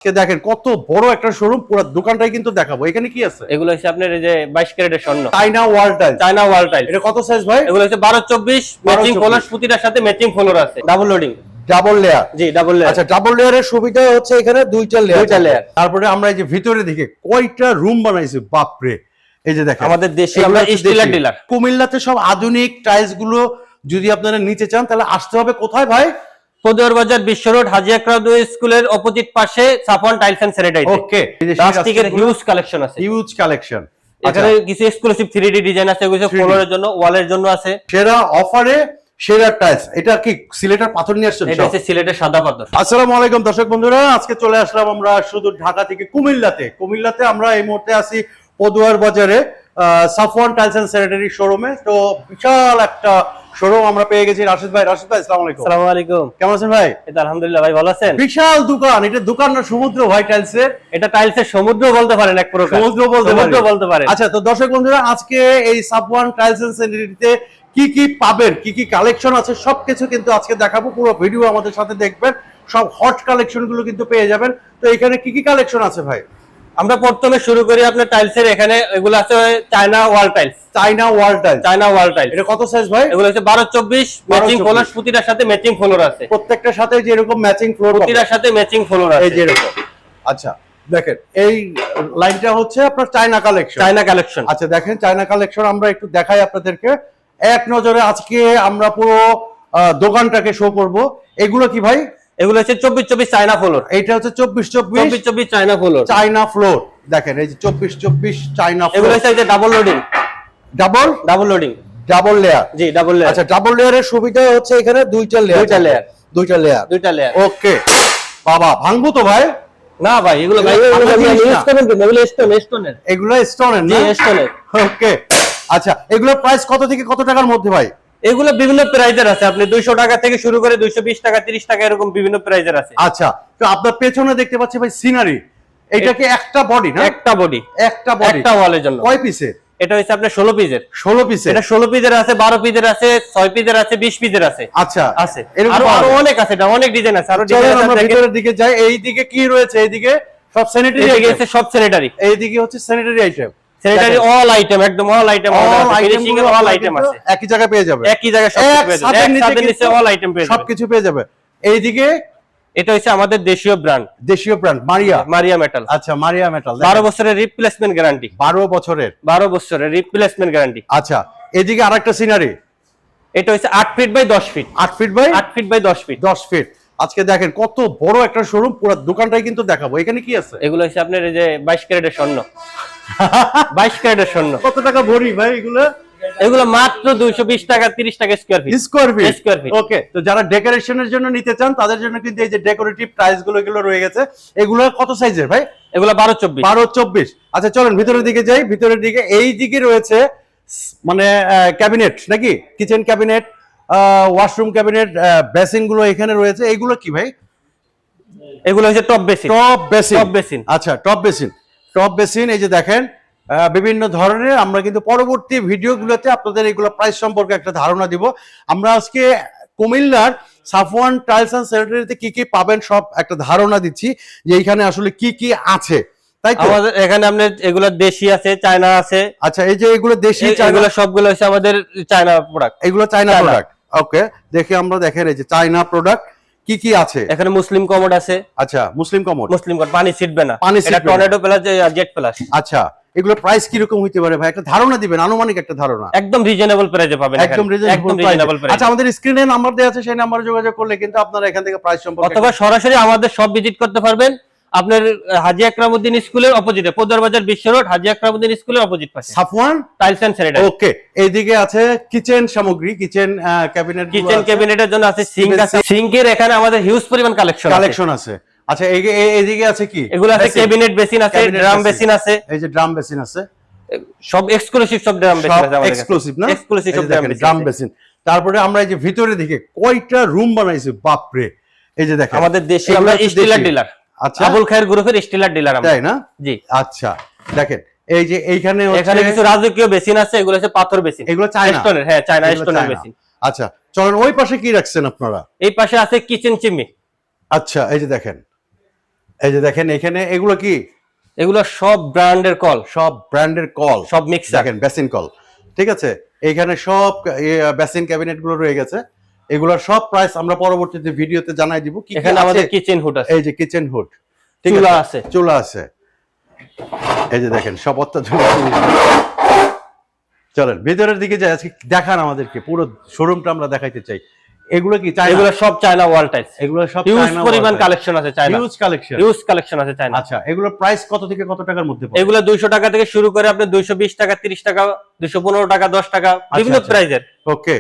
দেখেন কত বড় একটা শোরুম, পুরো দোকানটাই কিন্তু দেখাবো। এখানে কি আছে? এগুলো হচ্ছে আপনার এই যে 22 ক্যারেটের স্বর্ণ চায়না ওয়াল টাইল। চায়না ওয়াল টাইল। এটা কত সাইজ ভাই? এগুলো হচ্ছে 12-24 ম্যাচিং ফ্লোর, প্রতিটার সাথে ম্যাচিং ফ্লোর আছে, ডাবল লোডিং, ডাবল লেয়ার। জি ডাবল লেয়ার। আচ্ছা, ডাবল লেয়ারের সুবিধা হচ্ছে এখানে দুইটা লেয়ার। তারপরে আমরা এই যে ভিতরে দিকে কয়টা রুম বানাইছি, বাপ রে। এই যে দেখেন আমাদের দেশে আমরা স্টিলার ডিলার। কুমিল্লাতে সব আধুনিক টাইলস গুলো যদি আপনারা নিতে চান তাহলে আসতে হবে কোথায় ভাই? পদুয়ার বাজার বিশ্ব রোড হাজি আকরাম স্কুলের অপোজিট পাশে সাফওয়ান টাইলস এন্ড স্যানিটারি। ওকে, প্লাস্টিকের হিউজ কালেকশন আছে, হিউজ কালেকশন। এখানে কিছু এক্সক্লুসিভ 3D ডিজাইন আছে, এগুলো ফ্লোরের জন্য, ওয়ালের জন্য আছে। সেরা অফারে সেরা টাইলস। এটা কি সিলেটের পাথর নিয়ে আসছেন? এটা হচ্ছে সিলেটের সাদা পাথর। আসসালামু আলাইকুম দর্শক বন্ধুরা, আজকে চলে আসলাম আমরা শুধু ঢাকা থেকে কুমিল্লাতে আমরা এই মুহূর্তে আছি পদুয়ার বাজারে সাফওয়ান টাইলস এন্ড স্যানিটারি শোরুমে। তো বিশাল একটা শোরুম আমরা পেয়ে গেছি। রাশিদ ভাই, আসসালামু আলাইকুম। আসসালামু আলাইকুম, কেমন আছেন ভাই? এই তো আলহামদুলিল্লাহ ভাই, ভালো আছেন? বিশাল দোকান, এটা দোকান না সমুদ্র ভাই টাইলসের? এটা টাইলসের সমুদ্র বলতে পারেন, এক প্রকার সমুদ্র বলতে পারেন। আচ্ছা, তো দর্শক বন্ধুরা আজকে এই সাফওয়ান টাইলস এন্ড স্যানিটারিতে কি কি পাবেন, কি কি কালেকশন আছে সবকিছু কিন্তু আজকে দেখাবো। পুরো ভিডিও আমাদের সাথে দেখবেন, সব হট কালেকশন গুলো কিন্তু পেয়ে যাবেন। তো এখানে কি কি কালেকশন আছে ভাই? আমরা প্রথমে শুরু করি আপনার টাইলসের। এখানে এগুলো আছে China wall tiles. China wall tiles. China wall tiles. এটা কত সাইজ ভাই? এগুলো হচ্ছে 12-24 ম্যাচিং ফ্লোর, প্রতিটার সাথে ম্যাচিং ফ্লোর আছে। প্রত্যেকটার সাথে যে এরকম ম্যাচিং ফ্লোর, প্রতিটার সাথে ম্যাচিং ফ্লোর আছে, এই যে এরকম। আচ্ছা দেখেন, এই লাইনটা হচ্ছে আপনার চায়না কালেকশন। China collection. আচ্ছা দেখেন, চায়না কালেকশন আমরা একটু দেখাই আপনাদেরকে এক নজরে। আজকে আমরা পুরো দোকানটাকে শো করব। এগুলো কি ভাই? এগুলো হচ্ছে 24-24 চায়না ফ্লোর। এইটা হচ্ছে 24-24 চায়না ফ্লোর। China floor. দেখেন এই যে 24-24 চায়না ফ্লোর। এগুলো হচ্ছে double loading. Double loading, double layer. জি ডাবল লেয়ার। আচ্ছা, ডাবল লেয়ারের সুবিধা হচ্ছে এখানে দুইটা লেয়ার। ওকে বাবা, ভাঙবো তো ভাই? না ভাই, এগুলো ভাই ইউজ করেন তো, এগুলো স্টোনের। এগুলো স্টোনের না? জি স্টোনের। ওকে। আচ্ছা, এগুলোর প্রাইস কত থেকে কত টাকার মধ্যে ভাই? এগুলো বিভিন্ন প্রাইজের আছে, আপনি 200 টাকা থেকে শুরু করে 220 টাকা, 30 টাকা, এরকম বিভিন্ন প্রাইজের আছে। আচ্ছা, তো আপনার পেছনে দেখতে পাচ্ছি ভাই সিনারি। এটা কি একটা বডি না? একটা বডি, একটা বডি, একটা ওয়ালের জন্য। কয় পিসের? এটা হচ্ছে আপনার 16 পিসের। 16 পিসের? এটা 16 পিসের আছে, 12 পিসের আছে, 6 পিসের আছে, 20 পিসের আছে। আচ্ছা আছে, আরো অনেক আছে, এটা অনেক ডিজাইন আছে, আরো ডিজাইন আছে। আমরা ভিতরের দিকে যাই। এই দিকে কি রয়েছে? এইদিকে সব স্যানিটারি আইটেম। সব স্যানিটারি। এইদিকে হচ্ছে sanitary item. Sanitary all item, একদম অল আইটেম, ফিনিশিং এর অল আইটেম আছে। একই জায়গায় পেয়ে যাবে, একই জায়গায় সব পেয়ে যাবে, একসাথে নিচে অল আইটেম পেয়ে যাবে, সবকিছু পেয়ে যাবে। এইদিকে এটা হচ্ছে আমাদের দেশীয় ব্র্যান্ড মারিয়া মেটাল। আচ্ছা, মারিয়া মেটাল। 12 বছরের রিপ্লেসমেন্ট গ্যারান্টি। 12 বছরের রিপ্লেসমেন্ট গ্যারান্টি। আচ্ছা, এদিকে আরেকটা সিনারি। এটা হচ্ছে 8 feet by 10 feet. 8 feet by 10 feet. 10 feet. আজকে দেখেন কত বড় একটা শোরুম, পুরো দোকানটাই কিন্তু দেখাবো। এখানে কি আছে? এগুলো হচ্ছে আপনার এই যে 22 ক্যারেটের স্বর্ণ। 22 ক্যারেটের স্বর্ণ। কত টাকা ভরি ভাই এগুলো? এগুলো মাত্র 220 টাকা, 30 টাকা স্কয়ার ফিট। ওকে, তো যারা ডেকোরেশনের জন্য নিতে চান তাদের জন্য কিন্তু এই যে ডেকোরেটিভ টাইলস গুলো রয়ে গেছে। এগুলো কত সাইজের ভাই? এগুলো 12-24। 12-24। আচ্ছা চলেন ভিতরের দিকে যাই। ভিতরের দিকে এই দিকে রয়েছে মানে ক্যাবিনেট নাকি, kitchen cabinet, washroom cabinet, basin গুলো এখানে রয়েছে। এগুলো কি ভাই? এগুলো হচ্ছে টপ বেসিন। আচ্ছা, টপ বেসিন। এই যে দেখেন বিভিন্ন ধরনের। আমরা কিন্তু পরবর্তী ভিডিওগুলোতে আপনাদের এগুলো প্রাইস সম্পর্কে একটা ধারণা দিব। আমরা আজকে কুমিল্লার সাফওয়ান টাইলস এন্ড স্যানিটারিতে কি কি পাবেন সব একটা ধারণা দিচ্ছি, যে এখানে আসলে কি কি আছে, তাই তো? আমাদের এখানে আপনি এগুলো দেশি আছে, চায়না আছে। আচ্ছা, এই যে এগুলো দেশি, এগুলো সবগুলো হচ্ছে আমাদের চায়না প্রোডাক্ট। এগুলো চায়না প্রোডাক্ট। ওকে, দেখে আমরা দেখেন এই যে চায়না প্রোডাক্ট কি কি আছে। এখানে মুসলিম কমোড আছে। আচ্ছা, মুসলিম কমোড, পানি ছিটবে না, এটা টর্নেডো প্লাস জেট প্লাস। আচ্ছা, এগুলো প্রাইস কি রকম হইতে পারে ভাই? একটা ধারণা দিবেন, আনুমানিক একটা ধারণা। একদম রিজনেবল প্রাইসে পাবেন, একদম রিজনেবল প্রাইস। আচ্ছা, আমাদের স্ক্রিনে নাম্বার দেওয়া আছে, সেই নম্বরে যোগাযোগ করলে কিন্তু আপনারা এখান থেকে প্রাইস সম্পর্কে, অথবা সরাসরি আমাদের সব ভিজিট করতে পারবেন। আপনার হাজী আকরাম স্কুলের অপোজিটে, পদুয়ার বাজার বিশ্ব রোড হাজী আকরাম স্কুলের অপোজিট পাশে সাফওয়ান টাইলস এন্ড স্যানিটারি। ওকে, এইদিকে আছে কিচেন সামগ্রী, কিচেন ক্যাবিনেটের জন্য আছে, সিঙ্ক আছে। সিঙ্কের এখানে আমাদের হিউজ পরিমাণ কালেকশন আছে। আচ্ছা, এইদিকে আছে কি? এগুলো আছে ক্যাবিনেট বেসিন আছে, ড্রাম বেসিন আছে। এই যে ড্রাম বেসিন আছে, সব এক্সক্লুসিভ, সব ড্রাম বেসিন আছে আমাদের কাছে। এক্সক্লুসিভ না? এক্সক্লুসিভ সব ড্রাম বেসিন। তারপরে আমরা এই যে ভিতরে দিকে কয়টা রুম বানাইছি, বাপ রে। এই যে দেখেন আমাদের দেশে আমরা স্টিলার ডিলার। আচ্ছা, আবুল খায়ের গ্রুপের স্টিলার ডিলার আমরা, তাই না? জি। আচ্ছা দেখেন, এই যে এখানে কিছু রাজকীয় বেসিন আছে, এগুলো হচ্ছে পাথর বেসিন। এগুলো চায়না স্টোনের, হ্যাঁ চায়না স্টোনের বেসিন। আচ্ছা চলেন, ওই পাশে কি রাখছেন আপনারা? এই পাশে আছে কিচেন চিমনি। আচ্ছা, এই যে দেখেন এই যে দেখেন এখানে এগুলো কি, এগুলো সব ব্র্যান্ডের কল, সব ব্র্যান্ডের কল, সব মিক্সার। দেখেন বেসিন কল, ঠিক আছে। এইখানে সব বেসিন ক্যাবিনেট গুলো রয়ে গেছে। এগুলোর সব প্রাইস আমরা পরবর্তীতে ভিডিওতে জানাই দিব। কি এখানে আমাদের কিচেন হুড আছে, এই যে কিচেন হুড, চুলা আছে, চুলা আছে। এই যে দেখেন সব অত্যাধুনিক জিনিস। চলেন ভিতরের দিকে যাই, আজকে দেখান আমাদেরকে পুরো শোরুমটা আমরা দেখাইতে চাই। এগুলো কি চায়না? এগুলো সব চায়না ওয়াল টাইলস, এগুলো সব হিউজ চায়না পরিমাণ কালেকশন আছে China, huge collection, huge collection আছে চায়না। আচ্ছা এগুলোর প্রাইস কত থেকে কত টাকার মধ্যে পড়ে? এগুলো 200 টাকা থেকে শুরু করে আপনি 220 টাকা, 30 টাকা, 215 টাকা, 10 টাকা, বিভিন্ন প্রাইজের। ওকে,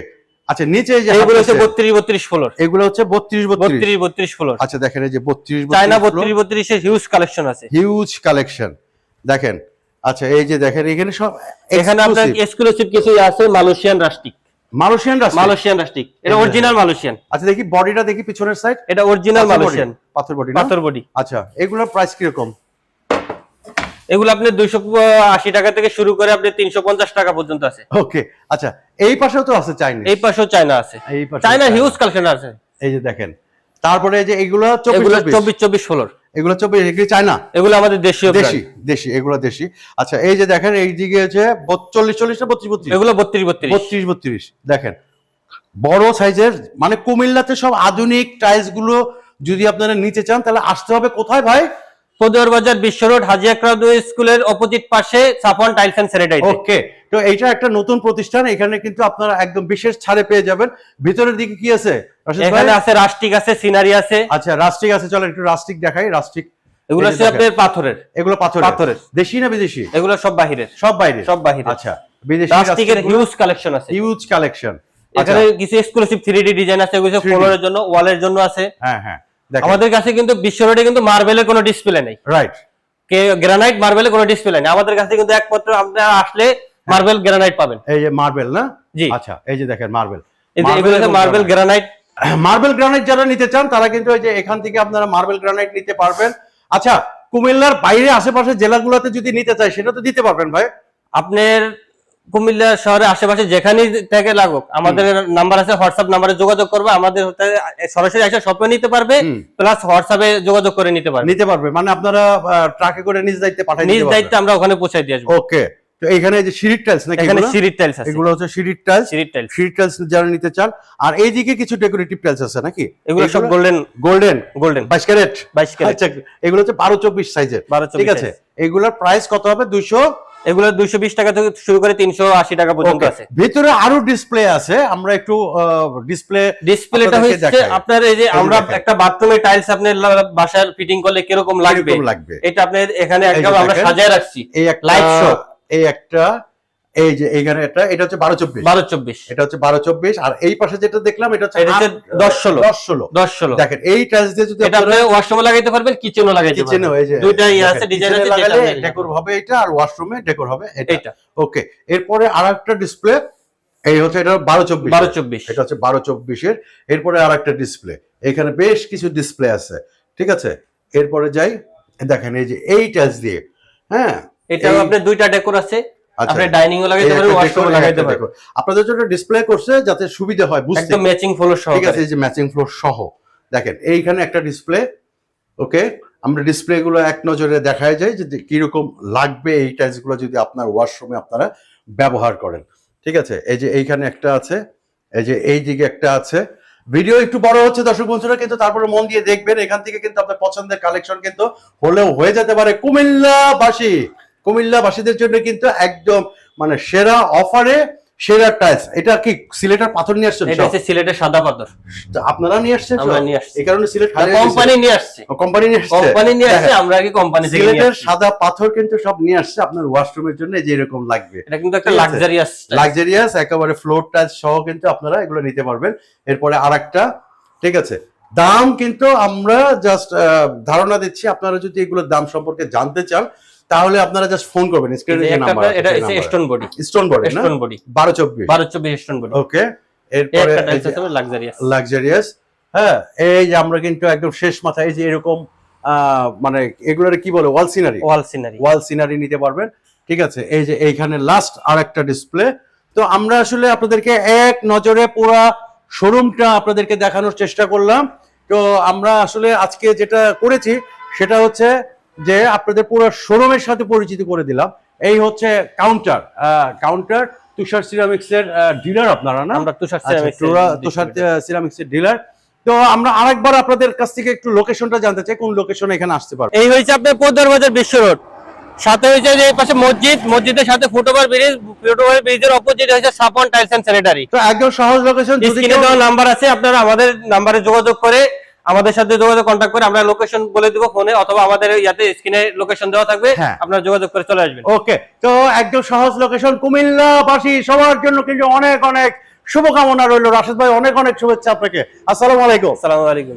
আচ্ছা নিচে এই যে এগুলো হচ্ছে 32 ফ্লোর, এগুলো হচ্ছে 32 ফ্লোর। আচ্ছা দেখেন এই যে 32 চায়না 32 এর হিউজ কালেকশন আছে, হিউজ কালেকশন দেখেন। আচ্ছা এই যে দেখেন এখানে সব, এখানে আপনার এক্সক্লুসিভ কিছু আছে, মালয়েশিয়ান রাস্টিক, মালয়েশিয়ান রাস্টিক, এটা অরিজিনাল মালয়েশিয়ান। আচ্ছা দেখি বডিটা দেখি পিছনের সাইড, এটা অরিজিনাল মালয়েশিয়ান পাথর বডি, পাথর বডি। আচ্ছা এগুলোর প্রাইস কি রকম? এগুলো আপনি 280 টাকা থেকে শুরু করে আপনি 350 টাকা পর্যন্ত আছে। ওকে, আচ্ছা এই পাশেও তো আছে চাইনিজ, এই পাশেও চায়না আছে, এই পাশে চায়না হিউজ কালেকশন আছে। এই যে দেখেন, তারপরে এই যে এগুলো এগুলো 24 24 ফ্লোর, এগুলো 24, এগুলো চায়না, এগুলো আমাদের দেশীয় দেশি, দেশি, এগুলো দেশি। আচ্ছা এই যে দেখেন এই দিকে হচ্ছে 40 না 32, এগুলো 32 দেখেন বড় সাইজের, মানে কুমিল্লাতে সব আধুনিক টাইলস গুলো যদি আপনারা নিতে চান তাহলে আসতে হবে কোথায় ভাই? পদুয়ার বাজার বিশ্ব রোড, হাজী আকরাম স্কুলের অপোজিট পাশে সাফওয়ান টাইলস এন্ড স্যানিটারি। ওকে, তো এইটা একটা নতুন প্রতিষ্ঠান, এখানে কিন্তু আপনারা একদম বিশেষ ছাড়ে পেয়ে যাবেন। ভিতরের দিকে কি আছে? এখানে আছে রাস্টিক আছে, সিনারি আছে। আচ্ছা রাস্টিক আছে, চলো একটু রাস্টিক দেখাই। রাস্টিক এগুলো হচ্ছে আপনার পাথরের, এগুলো পাথরের, দেশি না বিদেশি? এগুলো সব বাহিরের, সব বাইরে, সব বাহিরের। আচ্ছা বিদেশি রাস্টিকের হিউজ কালেকশন আছে, হিউজ কালেকশন। এখানে কিছু এক্সক্লুসিভ 3D ডিজাইন আছে, এগুলো ফ্লোরের জন্য, ওয়ালের জন্য আছে। হ্যাঁ হ্যাঁ, আমাদের কাছে কিন্তু বিশ্ব রোডে কিন্তু মার্বেলের কোনো ডিসপ্লে নেই, রাইট, গ্রানাইট মার্বেলের কোনো ডিসপ্লে নেই। আমাদের কাছে কিন্তু একমাত্র আপনারা আসলে মার্বেল গ্রানাইট পাবেন। এই যে মার্বেল না? জি, আচ্ছা এই যে দেখেন মার্বেল, এগুলো হচ্ছে মার্বেল গ্রানাইট। মার্বেল গ্রানাইট যারা নিতে চান তারা কিন্তু এই যে এখান থেকে আপনারা মার্বেল গ্রানাইট নিতে পারবেন। আচ্ছা কুমিল্লার বাইরে আশেপাশে জেলাগুলোতে যদি নিতে চাই সেটা তো দিতে পারবেন ভাই? আপনার কুমিল্লা শহরে আশেপাশে যেখানেই থেকে লাগুক, আমাদের নাম্বার আছে, হোয়াটসঅ্যাপ নাম্বারে যোগাযোগ করবে, আমাদের সরাসরি এসে শপে নিতে পারবে, প্লাস হোয়াটসঅ্যাপে যোগাযোগ করে নিতে পারবে। মানে আপনারা ট্রাকে করে নিজ দায়িত্বে পাঠাই দিতে নিজ পারবেন? দায়িত্বে আমরা ওখানে পৌঁছে দিয়ে আসবো। ওকে, তো এখানে যে সিঁড়ির টাইলস নাকি? এখানে সিঁড়ির টাইলস আছে, এগুলো হচ্ছে সিঁড়ির টাইলস যারা নিতে চান। আর এইদিকে কিছু ডেকোরেটিভ টাইলস আছে নাকি? এগুলো সব গোল্ডেন 22 ক্যারেট। আচ্ছা এগুলো হচ্ছে 12-24 সাইজের, ঠিক আছে। এগুলোর প্রাইস কত হবে? 200, এগুলো 220 টাকা থেকে শুরু করে 380 টাকা পর্যন্ত আছে। ভিতরে আরো ডিসপ্লে আছে, আমরা একটু ডিসপ্লেটা হচ্ছে আপনার এই যে আমরা একটা বাথরুমে টাইলস আপনার বাসার ফিটিং করলে কিরকম লাগবে এটা আপনার এখানে একদম আমরা সাজিয়ে রাখছি। এই একটা লাইট শো, এই একটা, এই যে এখানে এটা হচ্ছে 12-24, এটা হচ্ছে 12-24। আর এই পাশে যেটা দেখলাম এটা হচ্ছে 10-16। দেখেন এই টাইলস দিয়ে যদি আপনি ওয়াশরুমে লাগাইতে পারবেন, কিচেনও লাগাইতে পারবেন, এই যে দুইটাই আছে, ডিজাইন আছে, লাগালে ডেকোর হবে এটা, আর ওয়াশরুমে ডেকোর হবে এটা। ওকে, এরপরে আরেকটা ডিসপ্লে, এই হচ্ছে এটা 12-24, এটা হচ্ছে 12-24 এর। এরপরে আরেকটা ডিসপ্লে, এখানে বেশ কিছু ডিসপ্লে আছে, ঠিক আছে। এরপরে যাই, দেখেন এই যে এই টাইলস দিয়ে, হ্যাঁ এটাও আপনার দুইটা ডেকোর আছে, আপনি ডাইনিং ও লাগাইতে পারেন, ওয়াশরুমে লাগাইতে পারেন। আপনাদের জন্য ডিসপ্লে করছে যাতে সুবিধা হয় বুঝতে, একদম ম্যাচিং ফ্লোর সহ, ঠিক আছে। এই যে ম্যাচিং ফ্লোর সহ দেখেন এইখানে একটা ডিসপ্লে। ওকে, আমরা ডিসপ্লে গুলো এক নজরে দেখায় যায় যে কিরকম লাগবে এই টাইলস গুলো যদি আপনার ওয়াশরুমে আপনারা ব্যবহার করেন, ঠিক আছে। এই যে এইখানে একটা আছে, এই যে এই দিকে একটা আছে। ভিডিও একটু বড় হচ্ছে দর্শক বন্ধুরা, কিন্তু তারপরে মন দিয়ে দেখবেন, এখান থেকে কিন্তু আপনার পছন্দের কালেকশন কিন্তু হলেও হয়ে যেতে পারে। কুমিল্লাবাসীদের জন্য কিন্তু একদম মানে সেরা অফারে সেরা টাইলস। এটা কি সিলেটের পাথর নিয়ে আসছেন? এটা হচ্ছে সিলেটের সাদা পাথর, আপনারা নিয়ে আসছেন? আমরা নিয়ে আসছি, এই কারণে সিলেট কোম্পানি নিয়ে আসছে, আমরা কি কোম্পানি থেকে সিলেটের সাদা পাথর কিন্তু সব নিয়ে আসছে আপনার ওয়াশরুমের জন্য, যে এরকম লাগবে। এটা কিন্তু একটা লাক্সারিয়াস একেবারে ফ্লোর টাইলস সহ কিন্তু আপনারা এগুলো নিতে পারবেন। এরপরে আরেকটা, ঠিক আছে। দাম কিন্তু আমরা জাস্ট ধারণা দিচ্ছি, আপনারা যদি এগুলোর দাম সম্পর্কে জানতে চান তাহলে আপনারা জাস্ট ফোন করবেন, স্ক্রিনে যে নাম্বার আছে। এটা হচ্ছে স্টোন বডি না, 12-24 স্টোন বডি। ওকে, এরপরে লাক্সারিয়াস, হ্যাঁ। এই যে আমরা কিন্তু একদম শেষ মাথায় এই যে এরকম মানে এগুলোর কি বলে, ওয়াল সিনারি নিতে পারবেন, ঠিক আছে। এই যে এইখানে লাস্ট আরেকটা ডিসপ্লে। তো আমরা আসলে আপনাদেরকে এক নজরে পুরো শোরুমটা আপনাদেরকে দেখানোর চেষ্টা করলাম। তো আমরা আসলে আজকে যেটা করেছি সেটা হচ্ছে যে আপনাদের পুরো শোরুমের সাথে পরিচিত করে দিলাম। এই হচ্ছে কাউন্টার তুষার সিরামিক্সের ডিলার আপনারা না? আমরা তুষার আচ্ছা, সিরামিক্স তুষার সিরামিক্সের ডিলার। তো আমরা আরেকবার আপনাদের কাছ থেকে একটু লোকেশনটা জানতে চাই, কোন লোকেশনে এখানে আসতে পারবো? এই হয়েছে আপনার পোদ্দার বাজার বিশ্ব রোড, সাথে হয়েছে যে এই পাশে মসজিদের সাথে ফুটওভার ব্রিজের অপোজিট হয়েছে সাপন টাইলস এন্ড স্যানিটারি। তো একদম সহজ লোকেশন। স্ক্রিনে দেওয়া নাম্বার আছে, আপনারা আমাদের নাম্বারে যোগাযোগ করে আমাদের সাথে কন্ট্যাক্ট করে আমরা লোকেশন বলে দিব ফোনে, অথবা আমাদের ইয়াতে স্ক্রিনে লোকেশন দেওয়া থাকবে, হ্যাঁ। আপনারা যোগাযোগ করে চলে আসবেন। ওকে, তো একদম সহজ লোকেশন, কুমিল্লাবাসী সবার জন্য কিন্তু অনেক অনেক শুভকামনা রইল। রাশেদ ভাই, অনেক অনেক শুভেচ্ছা আপনাকে। আসসালামু আলাইকুম। আসসালামু আলাইকুম।